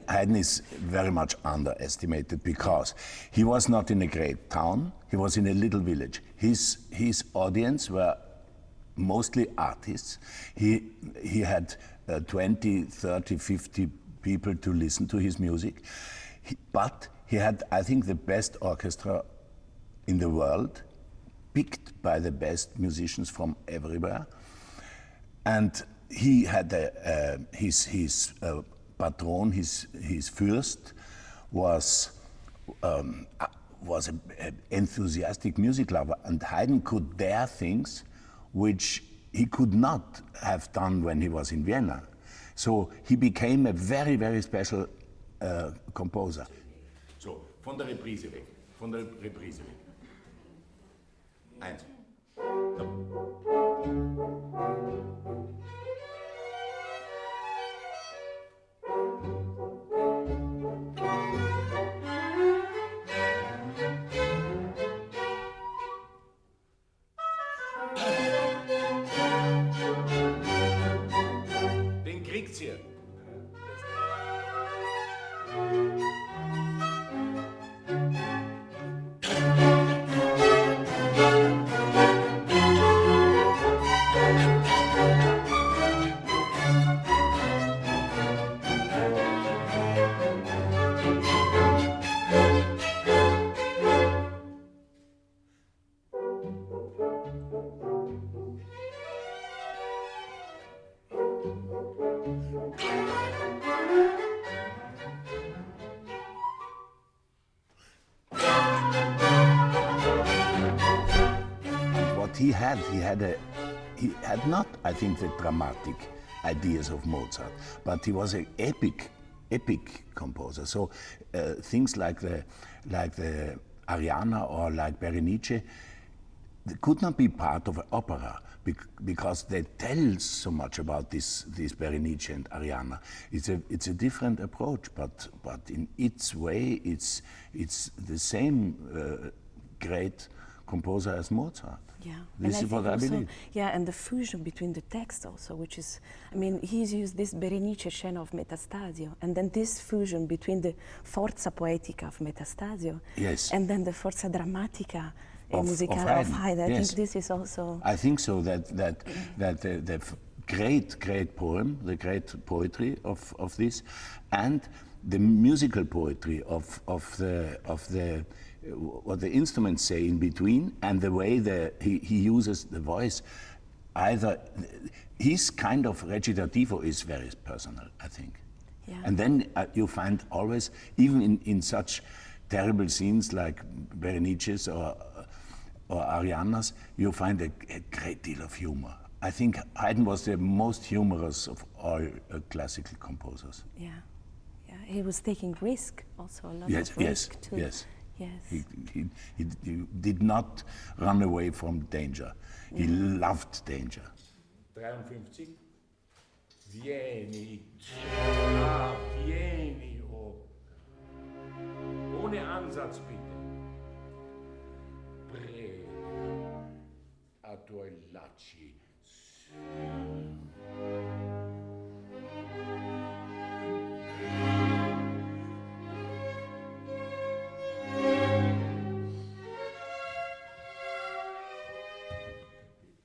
Haydn is very much underestimated because he was not in a great town, he was in a little village. His audience were mostly artists. He had 20, 30, 50 people to listen to his music. But he had, I think, the best orchestra in the world, picked by the best musicians from everywhere. And he had his patron, his fürst, was an enthusiastic music lover, and Haydn could dare things which he could not have done when he was in Vienna. So he became a very, very special composer. So, von der Reprise weg, von der Reprise weg. Eins. Den kriegt's hier. He had not, I think, the dramatic ideas of Mozart, but he was an epic composer. So things like the Arianna or like Berenice, they could not be part of an opera because they tell so much about this Berenice and Arianna. It's a different approach, but in its way, it's the same great composer as Mozart. Yeah, this is what I believe. Yeah, and the fusion between the text also, which is, I mean, he's used this Berenice scena of Metastasio, and then this fusion between the forza poetica of Metastasio, yes, and then the forza drammatica musicale of Haydn. I think this is also. I think so that the great poem, the great poetry of this, and the musical poetry of the what the instruments say in between, and the way he uses the voice. Either his kind of recitativo is very personal, I think. Yeah. And then you find always, even in such terrible scenes like Berenice's or Arianna's, you find a great deal of humor. I think Haydn was the most humorous of all classical composers. Yeah, yeah. He was taking risk also, a lot yes, of risk too. Yes. Yes. He did not run away from danger. He loved danger. 53. Vieni, vieni, oh. Ohne Ansatz bitte. Prego. A tuoi lacci.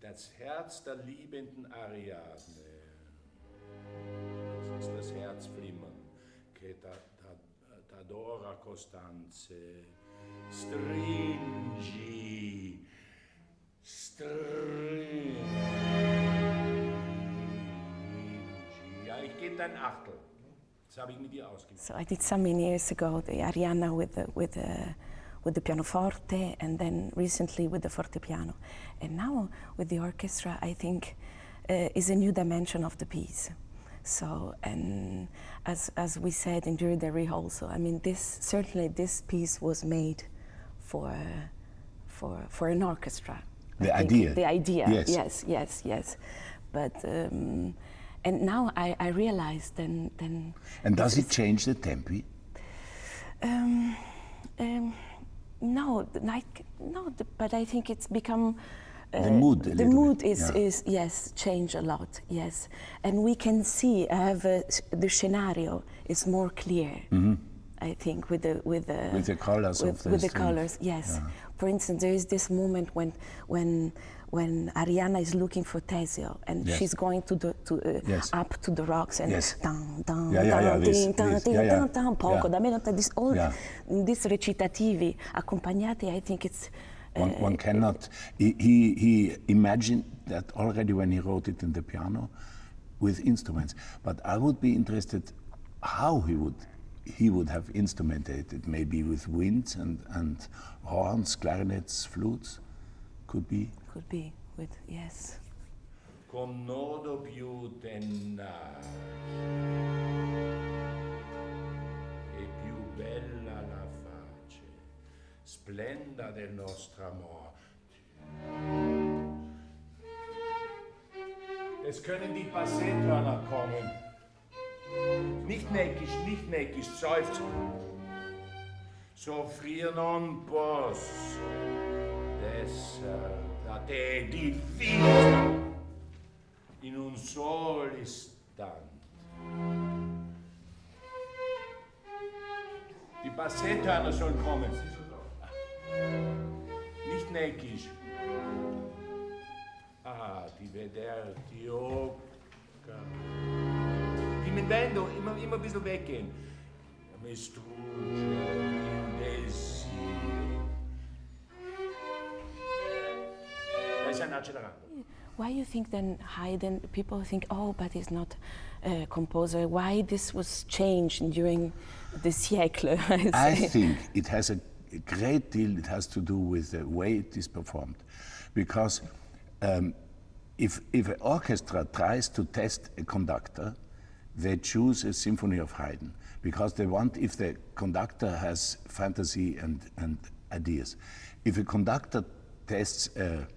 Das Herz der liebenden Ariadne. Das ist das Herzflimmern. Che t'adora Costanze. Stringi. Stringi. Ja, ich gebe ein Achtel. Das habe ich mit dir ausgemacht. So I did some years ago the Arianna with the pianoforte, and then recently with the fortepiano. And now with the orchestra, I think is a new dimension of the piece. So, and as we said during the rehearsal, I mean, certainly this piece was made for an orchestra. The idea. The idea. Yes. Yes. But and now I realized then. And does it change the tempi? No, but I think it's become the mood. The mood is yes, change a lot. Yes, and we can see the scenario is more clear. I think with the colors with the colors. Yes. Yeah. For instance, there is this moment when Arianna is looking for Teseo and she's going to the up to the rocks and down, poco da meno, this all these recitativi accompagnati. I think it's one cannot. He imagined that already when he wrote it in the piano with instruments. But I would be interested how he would have instrumented it, maybe with winds and horns, clarinets, flutes, could be. Could be with, yes. Con nodo più tenace e più bella la face, splenda del nostro amor. Es können die Passettörner kommen. Nicht neckisch, seufzen. Soffrir non posso, d'esser da te difficile in un sol istante. Die Passettörner sollen kommen. Nicht neckisch. Di vederti occa. Diminuendo, immer ein bisschen weggehen. Mi strugge il desiderio. Why you think then Haydn, people think, oh, but he's not a composer. Why this was changed during the siècle? I think it has a great deal, it has to do with the way it is performed. Because if an orchestra tries to test a conductor, they choose a symphony of Haydn because they want, if the conductor has fantasy and ideas. If a conductor tests an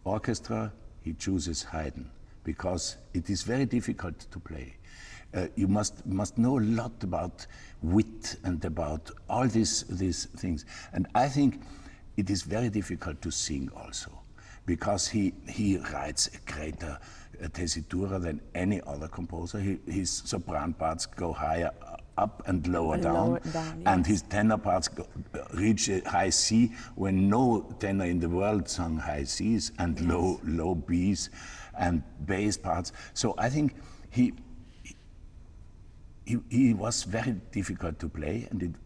orchestra, he chooses Haydn because it is very difficult to play. You must know a lot about wit and about all these things. And I think it is very difficult to sing also, because he writes a greater tessitura than any other composer. His sopran parts go higher up and lower down, and his tenor parts reach a high C when no tenor in the world sung high Cs, and low Bs and bass parts. So I think he was very difficult to play, and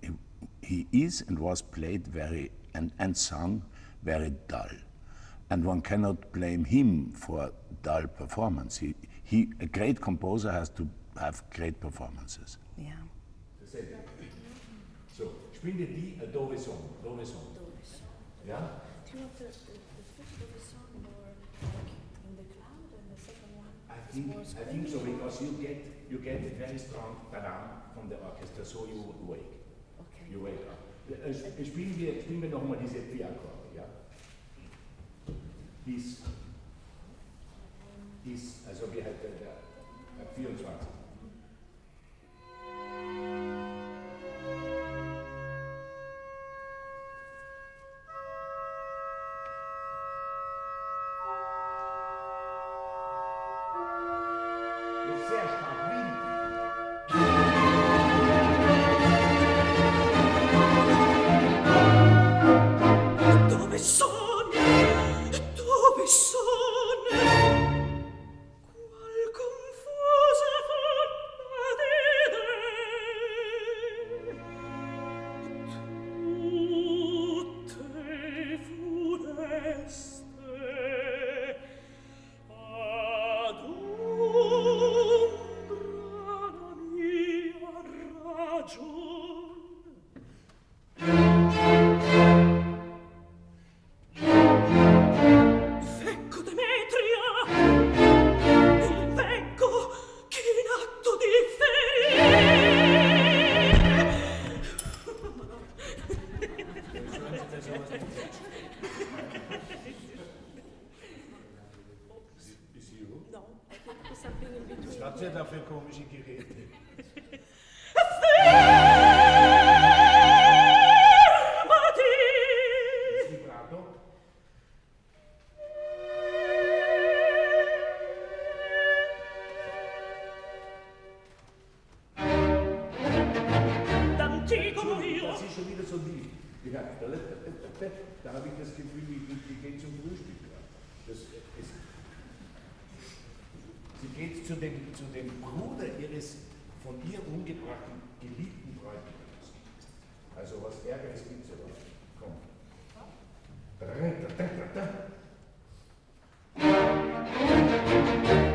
he is and was played very and sung very dull. And one cannot blame him for dull performance. A great composer has to have great performances. Yeah. So, spielen wir die Dove Song. Yeah? Do you want the fifth Dove song more like in the cloud, and the second one? I think so, because you get a very strong tadam from the orchestra, so you wake. Okay. You wake up. Spielen wir nochmal diese vier Akkorde, ja? Dies, also wie halt der 24. Sehr stark Wind. Dove sono? Qual confusa forma di tutte funeste ad ombra la mia ragion. Vecco Demetria, il vecco che in atto di No, I think there's something in between. Was sind da für komische Geräte? Fermati! Vibrato? schon wieder so lieb. Da habe ich das Gefühl, die geht zum Frühstück. Sie geht zu dem Bruder ihres von ihr umgebrachten geliebten Bräutigams. Also was Ärgeres gibt es ja da. Komm.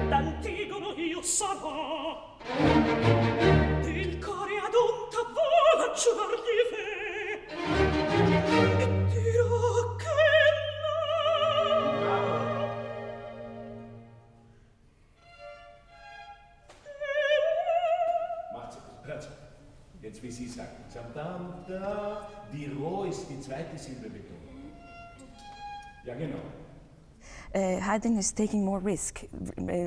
D'Antigono io sarò, il core ad un tavolo giorni fe, e dirò che Jetzt wie Sie sagen. Die Ro ist die zweite Silbe betont. Ja, genau. Haydn is taking more risk,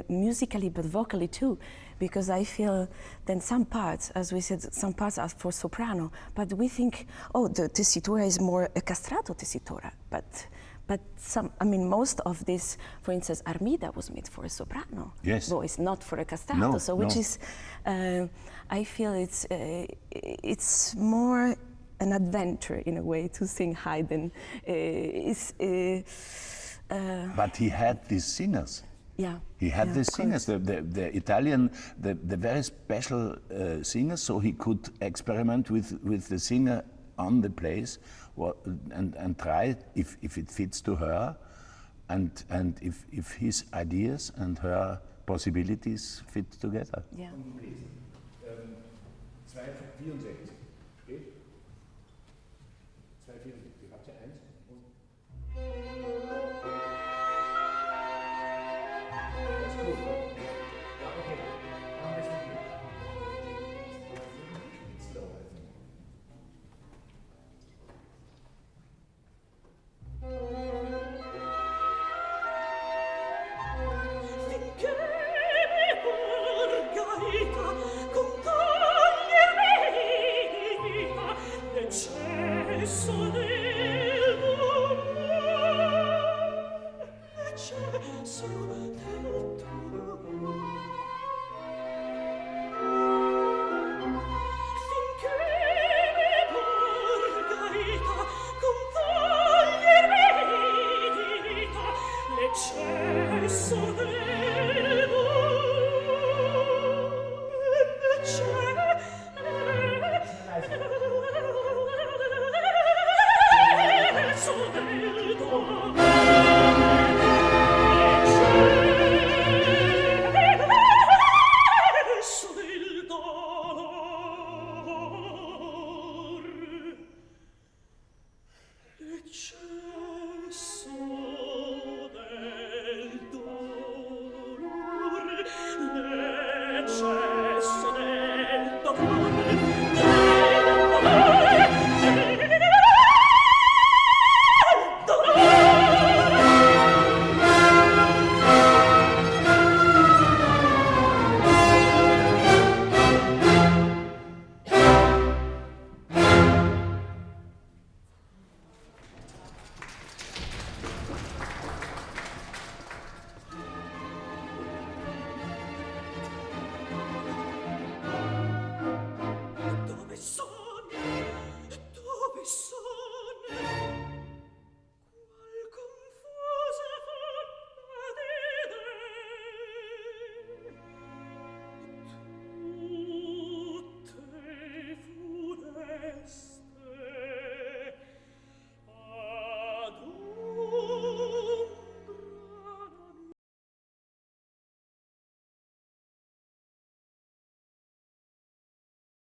musically but vocally too, because I feel then some parts, as we said, some parts are for soprano, but we think, oh, the tessitura is more a castrato tessitura, but some, I mean, most of this, for instance, Armida was made for a soprano voice, not for a castrato. So, which is, I feel it's more an adventure in a way to sing Haydn. But he had these singers. Yeah. He had these singers, the Italian, the very special singers, so he could experiment with the singer on the place and try if it fits to her, and if his ideas and her possibilities fit together. Yeah. 264, steht?